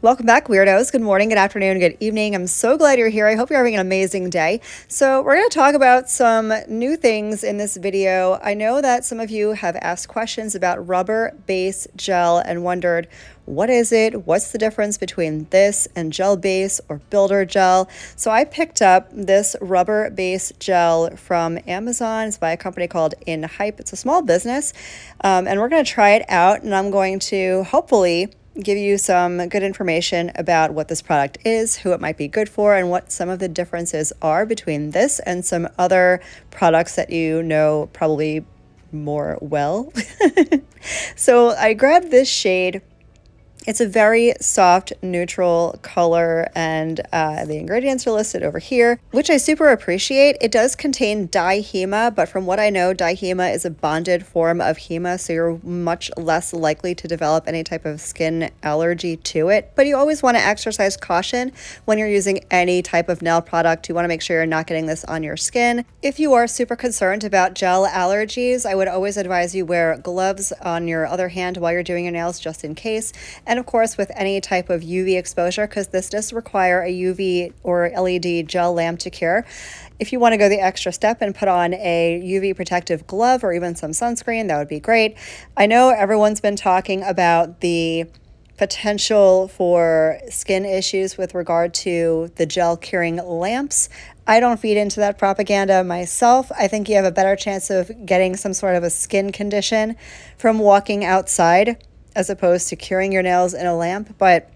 Welcome back, weirdos. Good morning, good afternoon, good evening. I'm so glad you're here. I hope you're having an amazing day. So we're going to talk about some new things in this video. I know that some of you have asked questions about rubber base gel and wondered, what is it? What's the difference between this and gel base or builder gel? So I picked up this rubber base gel from Amazon. It's by a company called InHype. It's a small business, and we're going to try it out, and I'm going to hopefully give you some good information about what this product is, who it might be good for, and what some of the differences are between this and some other products that you know probably more well. So I grabbed this shade. It's a very soft, neutral color, and the ingredients are listed over here, which I super appreciate. It does contain dihema, but from what I know, dihema is a bonded form of hema, so you're much less likely to develop any type of skin allergy to it. But you always want to exercise caution when you're using any type of nail product. You want to make sure you're not getting this on your skin. If you are super concerned about gel allergies, I would always advise you wear gloves on your other hand while you're doing your nails, just in case. And of course, with any type of UV exposure, because this does require a UV or LED gel lamp to cure. If you want to go the extra step and put on a UV protective glove or even some sunscreen, that would be great. I know everyone's been talking about the potential for skin issues with regard to the gel curing lamps. I don't feed into that propaganda myself. I think you have a better chance of getting some sort of a skin condition from walking outside as opposed to curing your nails in a lamp. But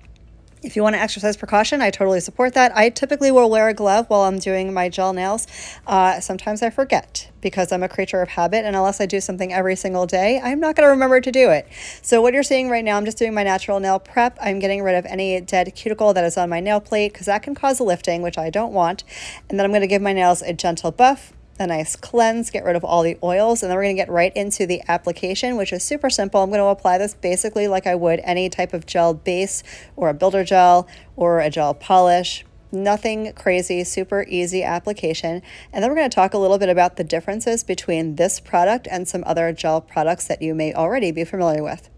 if you want to exercise precaution, I totally support that. I typically will wear a glove while I'm doing my gel nails. Sometimes I forget because I'm a creature of habit, and unless I do something every single day, I'm not going to remember to do it. So what you're seeing right now, I'm just doing my natural nail prep. I'm getting rid of any dead cuticle that is on my nail plate because that can cause lifting, which I don't want. And then I'm going to give my nails a gentle buff, a nice cleanse, get rid of all the oils, and then we're going to get right into the application, which is super simple. I'm going to apply this basically like I would any type of gel base or a builder gel or a gel polish. Nothing crazy, super easy application. And then we're going to talk a little bit about the differences between this product and some other gel products that you may already be familiar with.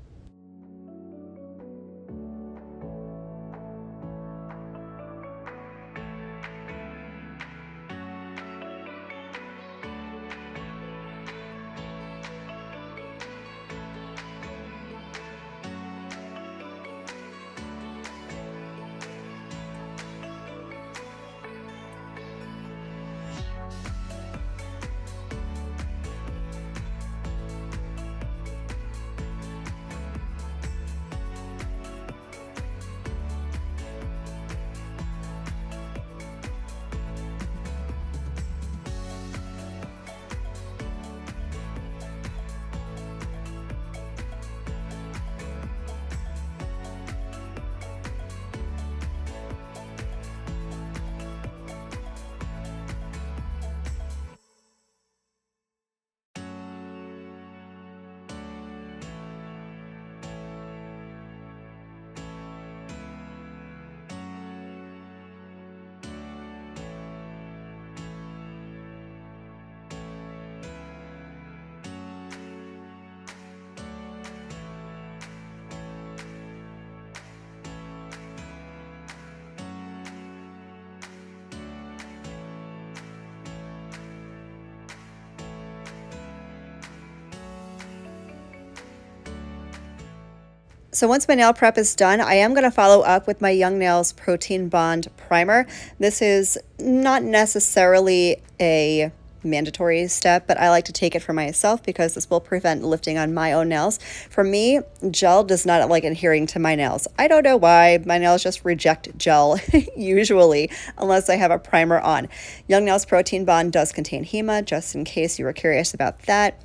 So once my nail prep is done, I am going to follow up with my Young Nails Protein Bond Primer. This is not necessarily a mandatory step, but I like to take it for myself because this will prevent lifting on my own nails. For me, gel does not like adhering to my nails. I don't know why. My nails just reject gel usually, unless I have a primer on. Young Nails Protein Bond does contain HEMA, just in case you were curious about that.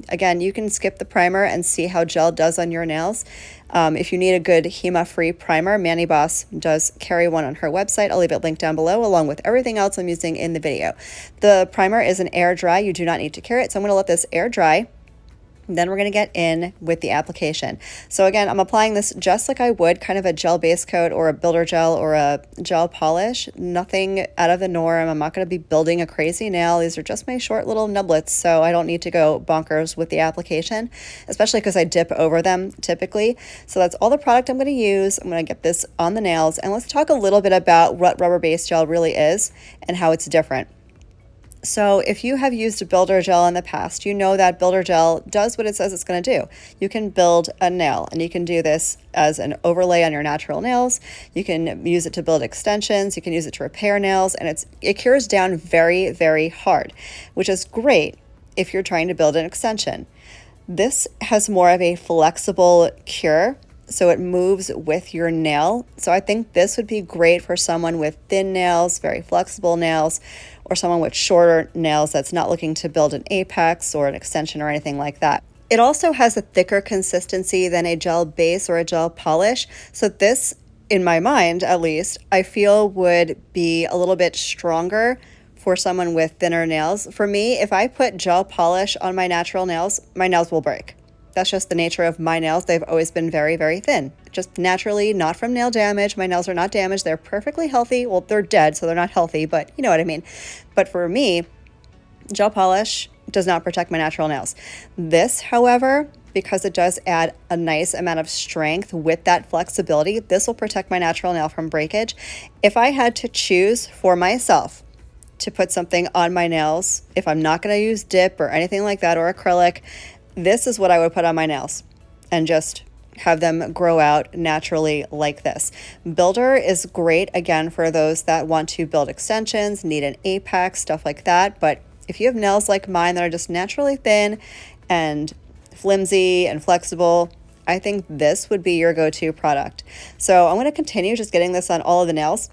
Again, you can skip the primer and see how gel does on your nails. If you need a good HEMA-free primer, Manny Boss does carry one on her website. I'll leave it linked down below, along with everything else I'm using in the video. The primer is an air dry. You do not need to cure it, so I'm going to let this air dry. Then we're going to get in with the application. So again, I'm applying this just like I would kind of a gel base coat or a builder gel or a gel polish. Nothing out of the norm. I'm not going to be building a crazy nail. These are just my short little nublets, so I don't need to go bonkers with the application, especially because I dip over them typically. So that's all the product I'm going to use. I'm going to get this on the nails, and let's talk a little bit about what rubber-based gel really is and how it's different. So if you have used a builder gel in the past, you know that builder gel does what it says it's going to do. You can build a nail, and you can do this as an overlay on your natural nails. You can use it to build extensions. You can use it to repair nails, and it cures down very, very hard, which is great if you're trying to build an extension. This has more of a flexible cure, so it moves with your nail. So I think this would be great for someone with thin nails, very flexible nails, or someone with shorter nails that's not looking to build an apex or an extension or anything like that. It also has a thicker consistency than a gel base or a gel polish. So this, in my mind at least, I feel would be a little bit stronger for someone with thinner nails. For me, if I put gel polish on my natural nails, my nails will break. That's just the nature of my nails. They've always been very, very thin. Just naturally, not from nail damage. My nails are not damaged. They're perfectly healthy. Well, they're dead, so they're not healthy, but you know what I mean. But for me, gel polish does not protect my natural nails. This, however, because it does add a nice amount of strength with that flexibility, this will protect my natural nail from breakage. If I had to choose for myself to put something on my nails, if I'm not going to use dip or anything like that or acrylic, this is what I would put on my nails and just have them grow out naturally like this. Builder is great, again, for those that want to build extensions, need an apex, stuff like that. But if you have nails like mine that are just naturally thin and flimsy and flexible, I think this would be your go-to product. So I'm going to continue just getting this on all of the nails.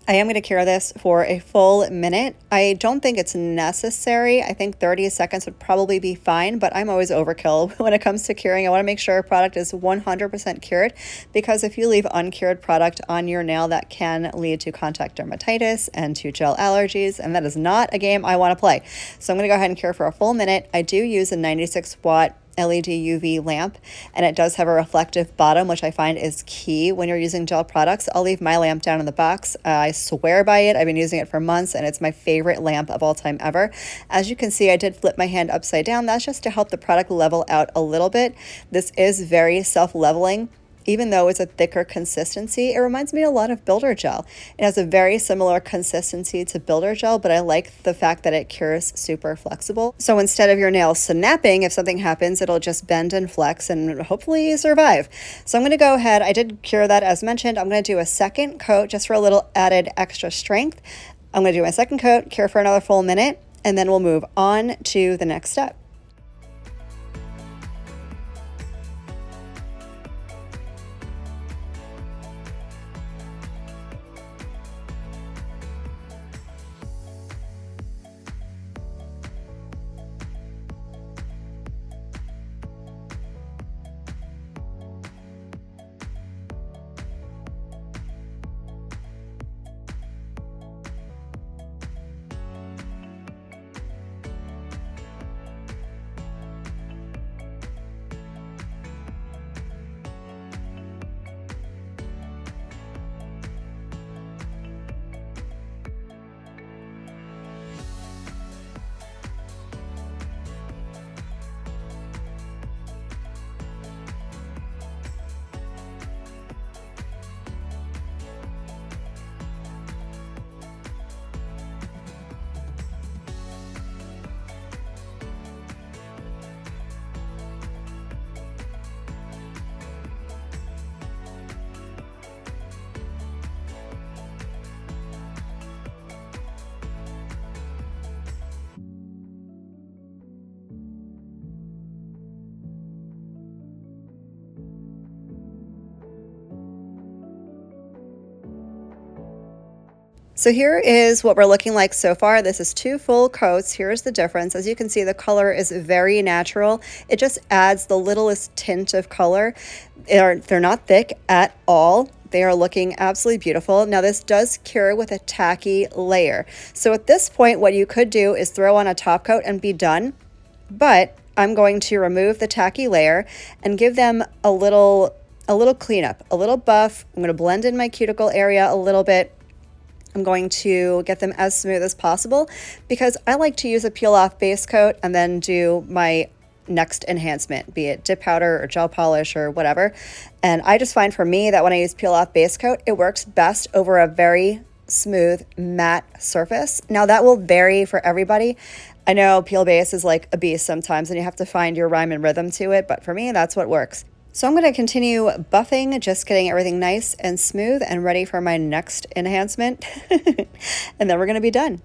I am going to cure this for a full minute. I don't think it's necessary. I think 30 seconds would probably be fine, but I'm always overkill when it comes to curing. I want to make sure a product is 100% cured, because if you leave uncured product on your nail, that can lead to contact dermatitis and to gel allergies, and that is not a game I want to play. So I'm going to go ahead and cure for a full minute. I do use a 96-watt LED UV lamp, and it does have a reflective bottom, which I find is key when you're using gel products. I'll leave my lamp down in the box. I swear by it. I've been using it for months, and it's my favorite lamp of all time ever. As you can see, I did flip my hand upside down. That's just to help the product level out a little bit. This is very self-leveling. Even though it's a thicker consistency, it reminds me a lot of builder gel. It has a very similar consistency to builder gel, but I like the fact that it cures super flexible. So instead of your nails snapping, if something happens, it'll just bend and flex and hopefully survive. So I'm going to go ahead. I did cure that as mentioned. I'm going to do a second coat just for a little added extra strength. I'm going to do my second coat, cure for another full minute, and then we'll move on to the next step. So here is what we're looking like so far. This is 2 full coats. Here's the difference. As you can see, the color is very natural. It just adds the littlest tint of color. They're not thick at all. They are looking absolutely beautiful. Now this does cure with a tacky layer. So at this point, what you could do is throw on a top coat and be done. But I'm going to remove the tacky layer and give them a little cleanup, a little buff. I'm going to blend in my cuticle area a little bit. I'm going to get them as smooth as possible because I like to use a peel off base coat and then do my next enhancement, be it dip powder or gel polish or whatever. And I just find for me that when I use peel off base coat, it works best over a very smooth matte surface. Now that will vary for everybody. I know peel base is like a beast sometimes and you have to find your rhyme and rhythm to it, but for me, that's what works. So I'm going to continue buffing, just getting everything nice and smooth and ready for my next enhancement. And then we're going to be done.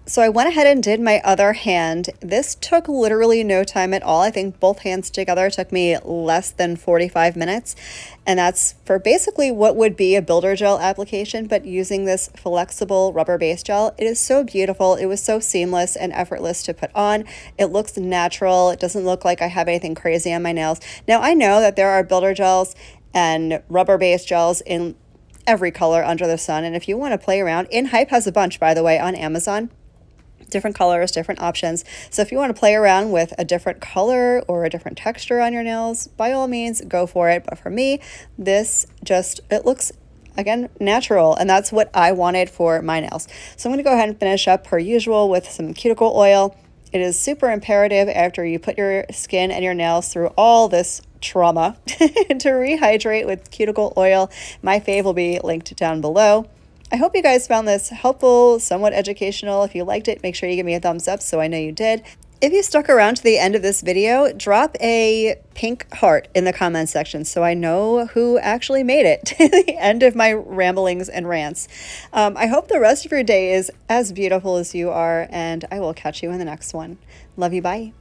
So I went ahead and did my other hand. This took literally no time at all. I think both hands together took me less than 45 minutes. And that's for basically what would be a builder gel application, but using this flexible rubber base gel. It is so beautiful. It was so seamless and effortless to put on. It looks natural. It doesn't look like I have anything crazy on my nails. Now I know that there are builder gels and rubber base gels in every color under the sun. And if you want to play around, InHype has a bunch, by the way, on Amazon. Different colors, different options. So if you want to play around with a different color or a different texture on your nails, by all means, go for it. But for me, this just, it looks, again, natural. And that's what I wanted for my nails. So I'm going to go ahead and finish up per usual with some cuticle oil. It is super imperative after you put your skin and your nails through all this trauma to rehydrate with cuticle oil. My fave will be linked down below. I hope you guys found this helpful, somewhat educational. If you liked it, make sure you give me a thumbs up so I know you did. If you stuck around to the end of this video, drop a pink heart in the comment section so I know who actually made it to the end of my ramblings and rants. I hope the rest of your day is as beautiful as you are, and I will catch you in the next one. Love you, bye.